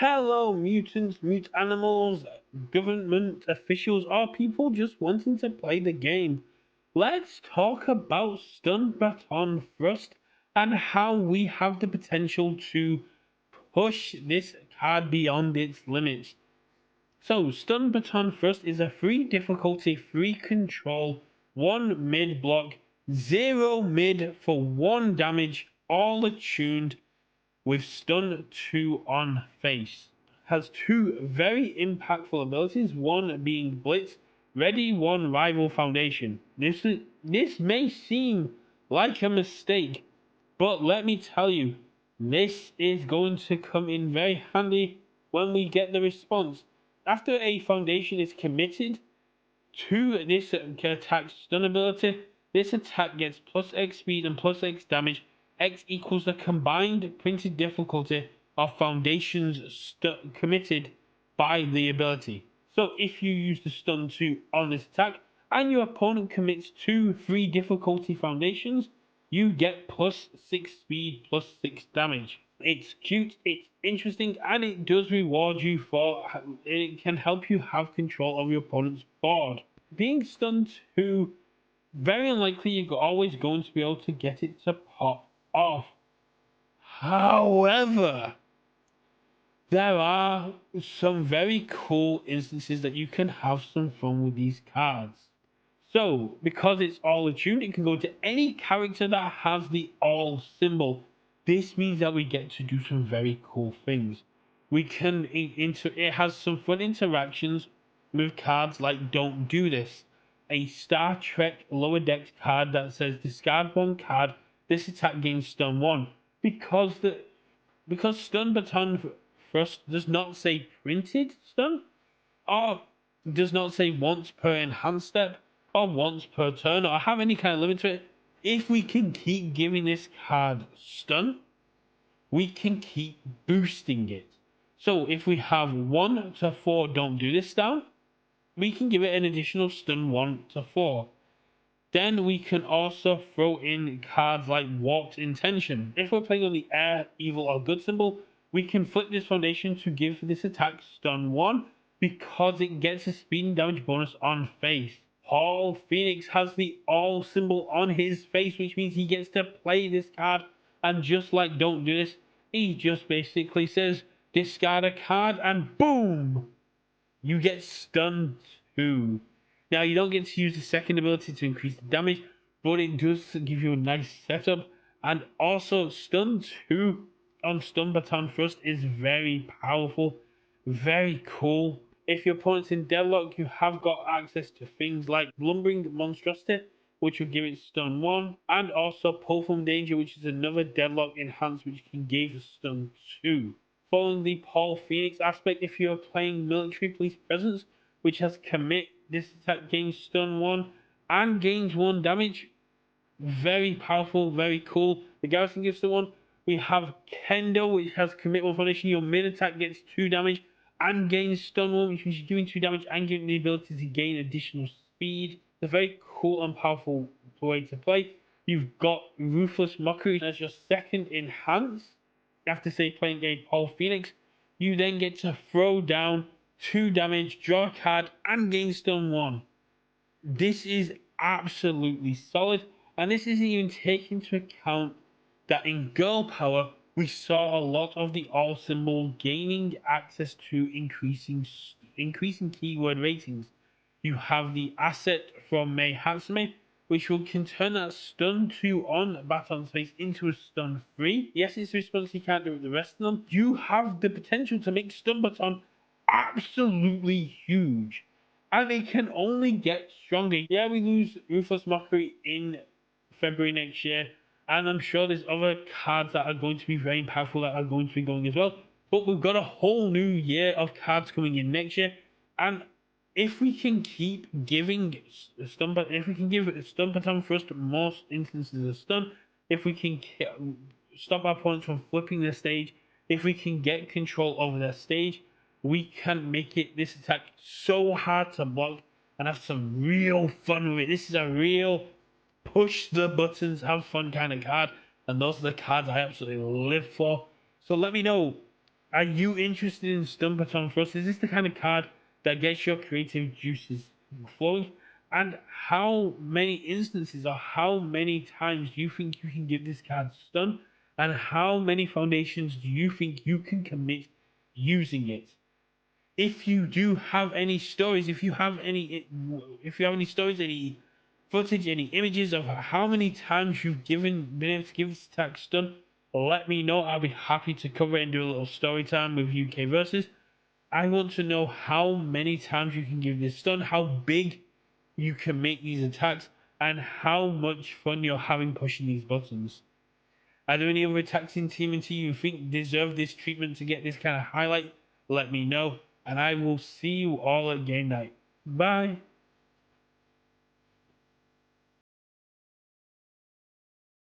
Hello, mutants, mute animals, government officials, or people just wanting to play the game. Let's talk about Stun-Baton Thrust and how we have the potential to push this card beyond its limits. So, Stun-Baton Thrust is a free difficulty, free control, 1 mid block, 0 mid for 1 damage, all attuned with Stun 2 on face. Has 2 very impactful abilities, one being Blitz, Ready 1 Rival Foundation. This may seem like a mistake, but let me tell you, this is going to come in very handy when we get the response. After a foundation is committed to this attack stun ability, this attack gets plus X speed and plus X damage. X equals the combined printed difficulty of foundations committed by the ability. So if you use the stun 2 on this attack and your opponent commits 2 free difficulty foundations, you get plus 6 speed, plus 6 damage. It's cute, it's interesting, and it does reward you for it can help you have control of your opponent's board. Being stunned 2, very unlikely you're always going to be able to get it to pop off. However, there are some very cool instances that you can have some fun with these cards. So, because it's all attuned, it can go to any character that has the all symbol. This means that we get to do some very cool things. We can it has some fun interactions with cards like Don't Do This, a Star Trek Lower Decks card that says discard 1 card, this attack gains stun 1. Because Stun-Baton Thrust does not say printed stun, or does not say once per enhanced step, or once per turn, or have any kind of limit to it. If we can keep giving this card stun, we can keep boosting it. So if we have 1 to 4 Don't Do This down, we can give it an additional stun 1 to 4. Then we can also throw in cards like Warped Intention. If we're playing on the air, evil, or good symbol, we can flip this foundation to give this attack stun 1 because it gets a speed and damage bonus on face. Paul Phoenix has the all symbol on his face, which means he gets to play this card. And just like Don't Do This, he just basically says discard a card and boom! You get stunned 2. Now, you don't get to use the second ability to increase the damage, but it does give you a nice setup. And also, Stun 2 on Stun-Baton Thrust is very powerful, very cool. If your opponent's in deadlock, you have got access to things like Lumbering Monstrosity, which will give it stun 1, and also Pull from Danger, which is another deadlock enhance, which can give stun 2. Following the Paul Phoenix aspect, if you're playing Military Police Presence, which has commit, this attack gains stun 1 and gains 1 damage. Very powerful, very cool. The Garrison gives stun 1. We have Kendo, which has commit 1 foundation. Your mid attack gets 2 damage and gains stun 1, which means you're doing 2 damage and giving the ability to gain additional speed. It's a very cool and powerful way to play. You've got Ruthless Mockery as your second enhance. After say playing a Paul Phoenix, you then get to throw down 2 damage, draw a card, and gain stun 1. This is absolutely solid, and this isn't even taking into account that in Girl Power we saw a lot of the all symbol gaining access to increasing keyword ratings. You have the asset from May Hatsume, which can turn that stun 2 on Baton's face into a stun 3. Yes, it's a response you can't do with the rest of them. You have the potential to make Stun-Baton absolutely huge, and it can only get stronger. Yeah, we lose Ruthless Mockery in February next year, and I'm sure there's other cards that are going to be very powerful that are going to be going as well. But we've got a whole new year of cards coming in next year, and if we can keep giving if we can give Stun-Baton Thrust more instances of stun, if we can stop our opponents from flipping their stage, if we can get control over their stage, we can make this attack so hard to block and have some real fun with it. This is a real push the buttons, have fun kind of card, and those are the cards I absolutely live for. So let me know, Are you interested in Stun-Baton Thrust? Is this the kind of card that gets your creative juices flowing? And how many instances or how many times do you think you can give this card stun? And how many foundations do you think you can commit using it? If you do have any stories, if you have any stories, any footage, any images of how many times you've been able to give this attack stun, let me know. I'll be happy to cover it and do a little story time with UKVersus. I want to know how many times you can give this stun, how big you can make these attacks, and how much fun you're having pushing these buttons. Are there any other attacks in TMNT you think deserve this treatment to get this kind of highlight? Let me know, and I will see you all at game night. Bye.